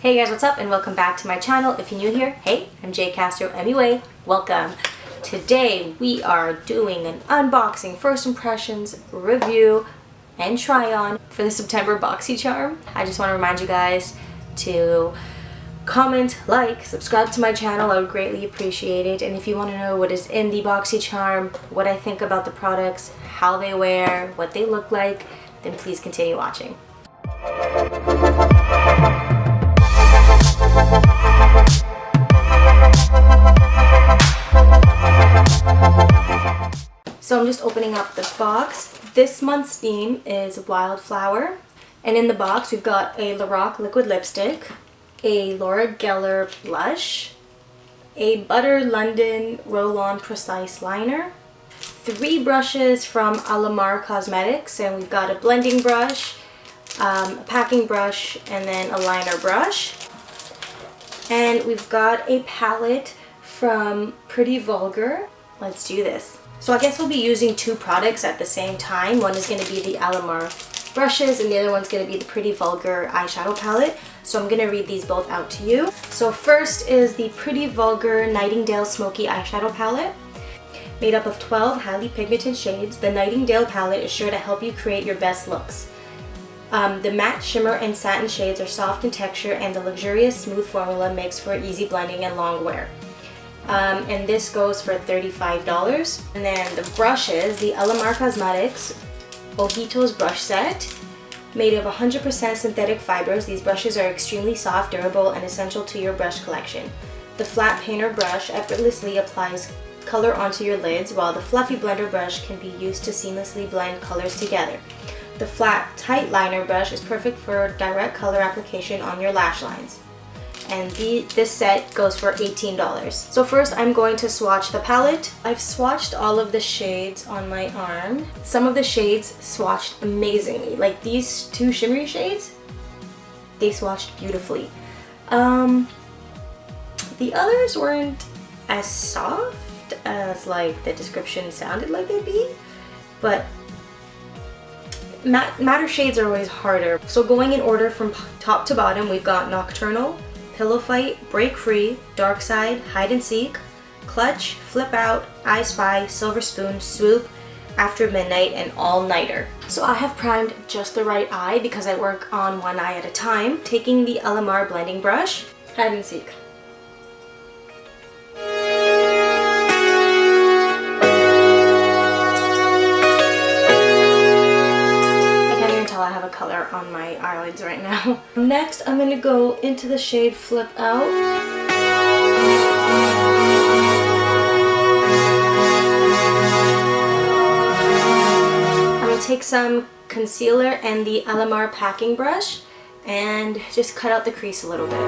Hey guys, what's up and welcome back to my channel. If you're new here, hey, I'm Jay Castro. Anyway, welcome. Today we are doing an unboxing, first impressions, review, and try on for the September Boxycharm. I just want to remind you guys to comment, like, subscribe to my channel. I would greatly appreciate it. And if you want to know what is in the Boxycharm, what I think about the products, how they wear, what they look like, then please continue watching. So I'm just opening up the box. This month's theme is Wildflower. And in the box we've got a Lorac liquid lipstick, a Laura Geller blush, a Butter London Roll-On Precise liner, 3 brushes from Alamar Cosmetics, and we've got a blending brush, a packing brush, and then a liner brush. And we've got a palette from Pretty Vulgar. Let's do this. So I guess we'll be using 2 products at the same time. One is going to be the Alamar brushes and the other one's going to be the Pretty Vulgar eyeshadow palette. So I'm going to read these both out to you. So first is the Pretty Vulgar Nightingale Smokey eyeshadow palette. Made up of 12 highly pigmented shades, the Nightingale palette is sure to help you create your best looks. The matte, shimmer, and satin shades are soft in texture, and the luxurious smooth formula makes for easy blending and long wear. And this goes for $35. And then the brushes, the Alamar Cosmetics Ojitos brush set. Made of 100% synthetic fibers, these brushes are extremely soft, durable, and essential to your brush collection. The flat painter brush effortlessly applies color onto your lids, while the fluffy blender brush can be used to seamlessly blend colors together. The flat, tight liner brush is perfect for direct color application on your lash lines. And this set goes for $18. So first I'm going to swatch the palette. I've swatched all of the shades on my arm. Some of the shades swatched amazingly. Like these 2 shimmery shades, they swatched beautifully. The others weren't as soft as like the description sounded like they'd be, but matter shades are always harder. So going in order from top to bottom, we've got Nocturnal, Pillow Fight, Break Free, Dark Side, Hide and Seek, Clutch, Flip Out, I Spy, Silver Spoon, Swoop, After Midnight, and All Nighter. So I have primed just the right eye because I work on one eye at a time. Taking the Alamar blending brush, Hide and Seek. I have a color on my eyelids right now. Next, I'm going to go into the shade Flip Out. I'm going to take some concealer and the Alamar packing brush and just cut out the crease a little bit.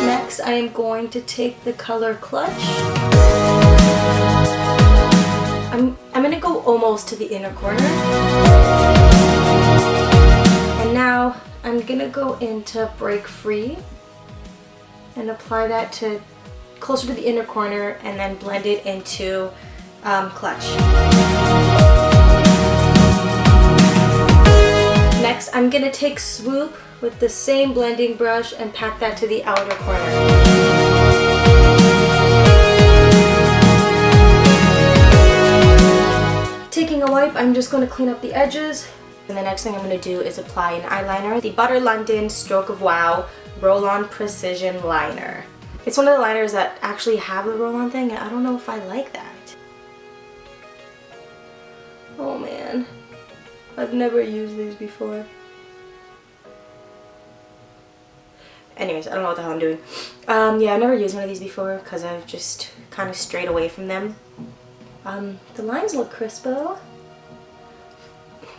Next, I am going to take the color Clutch. I'm going to go almost to the inner corner. And now I'm going to go into Break Free and apply that to closer to the inner corner and then blend it into Clutch. Next, I'm going to take Swoop with the same blending brush and pack that to the outer corner. Taking a wipe, I'm just going to clean up the edges. And the next thing I'm going to do is apply an eyeliner. The Butter London Stroke of Wow Roll-On Precision Liner. It's one of the liners that actually have the roll-on thing, and I don't know if I like that. Oh man, I've never used these before. Anyways, I don't know what the hell I'm doing. Yeah, I've never used one of these before because I've just kind of strayed away from them. The lines look crisp though.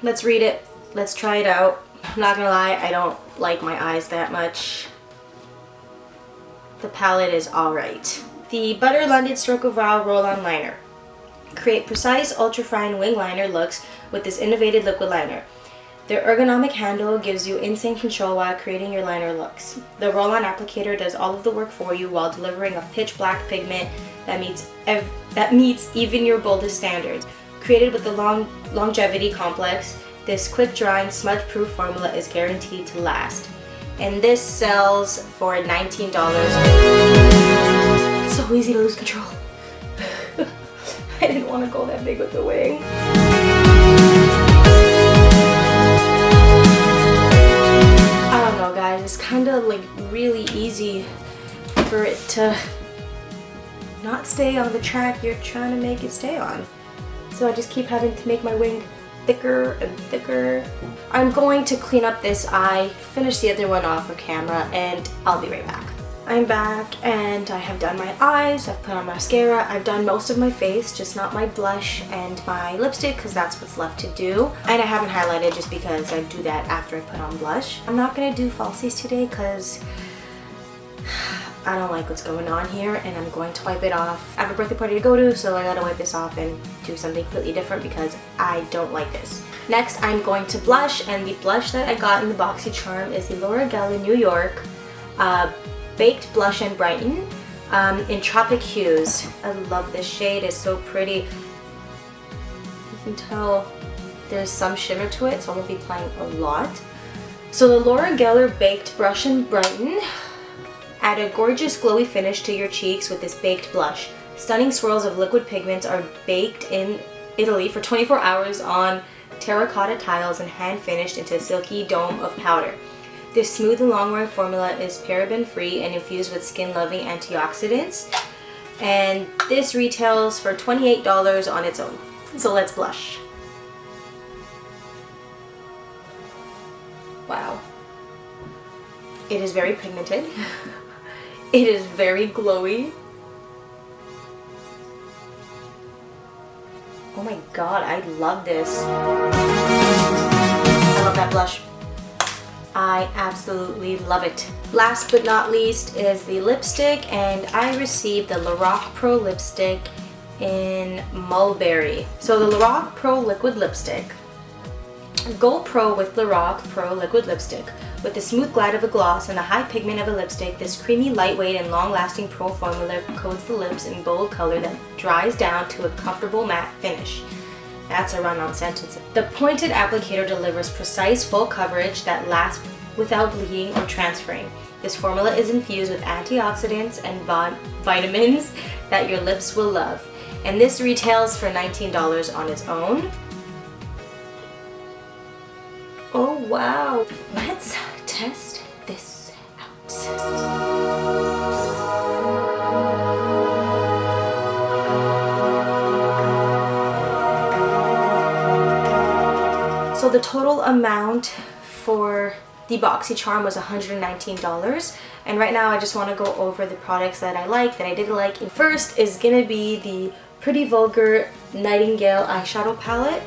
Let's read it. Let's try it out. I'm not gonna lie, I don't like my eyes that much. The palette is alright. The Butter London Stroke of Wow Roll-On Liner. Create precise, ultra-fine wing liner looks with this innovative liquid liner. The ergonomic handle gives you insane control while creating your liner looks. The roll-on applicator does all of the work for you while delivering a pitch black pigment that meets even your boldest standards. Created with the longevity complex, This quick drying smudge proof formula is guaranteed to last. And this sells for $19. It's so easy to lose control. I didn't want to go that big with the wing. I don't know guys, it's kind of like really easy for it to not stay on the track you're trying to make it stay on. So I just keep having to make my wing thicker and thicker. I'm going to clean up this eye, finish the other one off of camera, and I'll be right back. I'm back and I have done my eyes, I've put on mascara, I've done most of my face, just not my blush and my lipstick because that's what's left to do. And I haven't highlighted just because I do that after I put on blush. I'm not going to do falsies today because I don't like what's going on here and I'm going to wipe it off. I have a birthday party to go to, so I gotta wipe this off and do something completely different because I don't like this. Next, I'm going to blush, and the blush that I got in the Boxycharm is the Lorac New York Baked Blush-N-Brighten in Tropic Hues. I love this shade, it's so pretty. You can tell there's some shimmer to it, so I won't be applying a lot. So the Lorac Baked Blush-N-Brighten. Add a gorgeous glowy finish to your cheeks with this baked blush. Stunning swirls of liquid pigments are baked in Italy for 24 hours on terracotta tiles and hand finished into a silky dome of powder. This smooth and long-wearing formula is paraben-free and infused with skin-loving antioxidants. And this retails for $28 on its own. So let's blush. Wow. It is very pigmented. It is very glowy. Oh my god, I love this. I love that blush. I absolutely love it. Last but not least is the lipstick, and I received the Lorac Pro lipstick in Mulberry. So the Lorac Pro liquid lipstick. Go pro with Lorac Pro liquid lipstick. With the smooth glide of a gloss and the high pigment of a lipstick, this creamy, lightweight, and long-lasting pro formula coats the lips in bold color that dries down to a comfortable matte finish. That's a run-on sentence. The pointed applicator delivers precise, full coverage that lasts without bleeding or transferring. This formula is infused with antioxidants and vitamins that your lips will love. And this retails for $19 on its own. Oh wow! Let's test this out. So the total amount for the Boxycharm was $119, and right now I just want to go over the products that I like, that I didn't like. And first is gonna be the Pretty Vulgar Nightingale eyeshadow palette.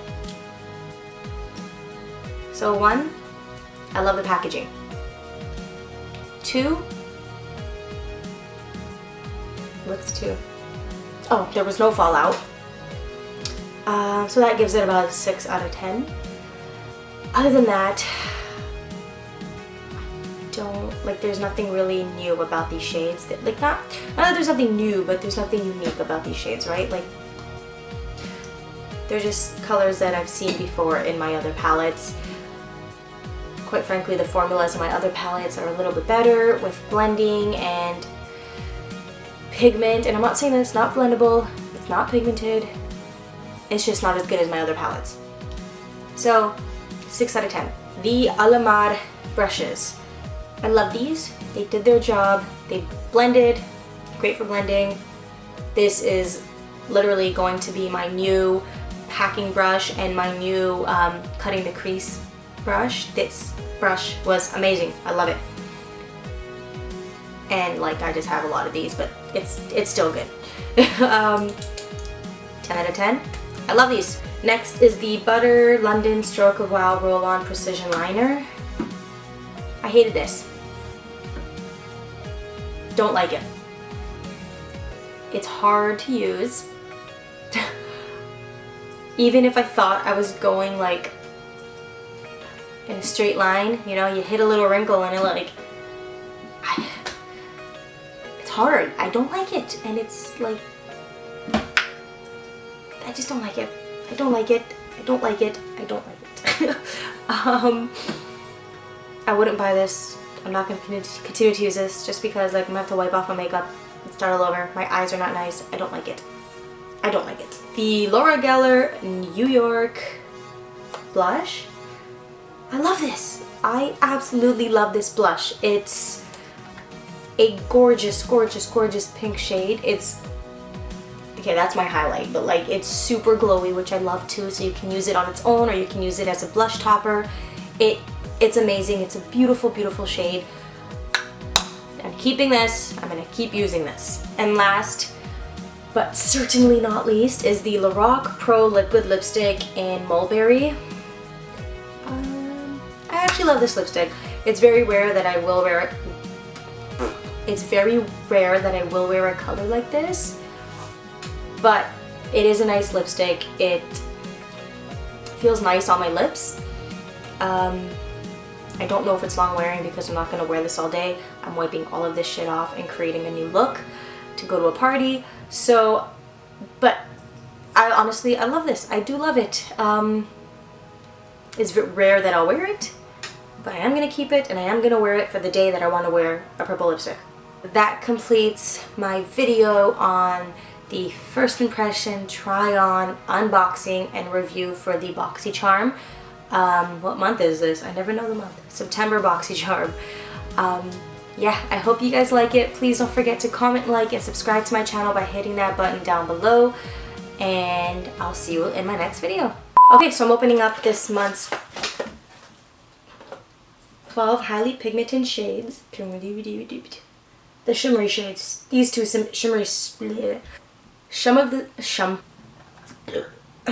So 1, I love the packaging. 2, what's 2? Oh, there was no fallout. So that gives it about a 6 out of 10. Other than that, there's nothing really new about these shades. Not that there's nothing new, but there's nothing unique about these shades, right? Like, they're just colors that I've seen before in my other palettes. Quite frankly, the formulas in my other palettes are a little bit better with blending and pigment. And I'm not saying that it's not blendable, it's not pigmented, it's just not as good as my other palettes. So, 6 out of 10. The Alamar brushes. I love these. They did their job. They blended. Great for blending. This is literally going to be my new packing brush and my new cutting the crease brush. This brush was amazing. I love it. And like, I just have a lot of these, but it's still good. 10 out of 10. I love these. Next is the Butter London Stroke of Wow Roll-On Precision Liner. I hated this. Don't like it. It's hard to use. Even if I thought I was going like in a straight line, you know, you hit a little wrinkle and it's hard. I don't like it, and it's like, I just don't like it. I don't like it. I don't like it. I don't like it. I wouldn't buy this. I'm not going to continue to use this just because like I'm going to have to wipe off my makeup and start all over. My eyes are not nice. I don't like it. I don't like it. The Laura Geller New York blush. I love this. I absolutely love this blush. It's a gorgeous, gorgeous, gorgeous pink shade. It's, okay, that's my highlight, but like it's super glowy, which I love too, so you can use it on its own or you can use it as a blush topper. It's amazing. It's a beautiful, beautiful shade. I'm keeping this. I'm gonna keep using this. And last, but certainly not least, is the Lorac Pro Liquid Lipstick in Mulberry. I actually love this lipstick. It's very rare that I will wear it. It's very rare that I will wear a color like this, but it is a nice lipstick. It feels nice on my lips. I don't know if it's long wearing because I'm not going to wear this all day. I'm wiping all of this shit off and creating a new look to go to a party. So, but I honestly love this. I do love it. It's rare that I'll wear it, but I am going to keep it and I am going to wear it for the day that I want to wear a purple lipstick. That completes my video on the first impression, try on, unboxing, and review for the Boxycharm. What month is this? I never know the month. September Boxycharm. Yeah, I hope you guys like it. Please don't forget to comment, like, and subscribe to my channel by hitting that button down below. And I'll see you in my next video. Okay, so I'm opening up this month's 12 highly pigmented shades. The shimmery shades. These two shimmery...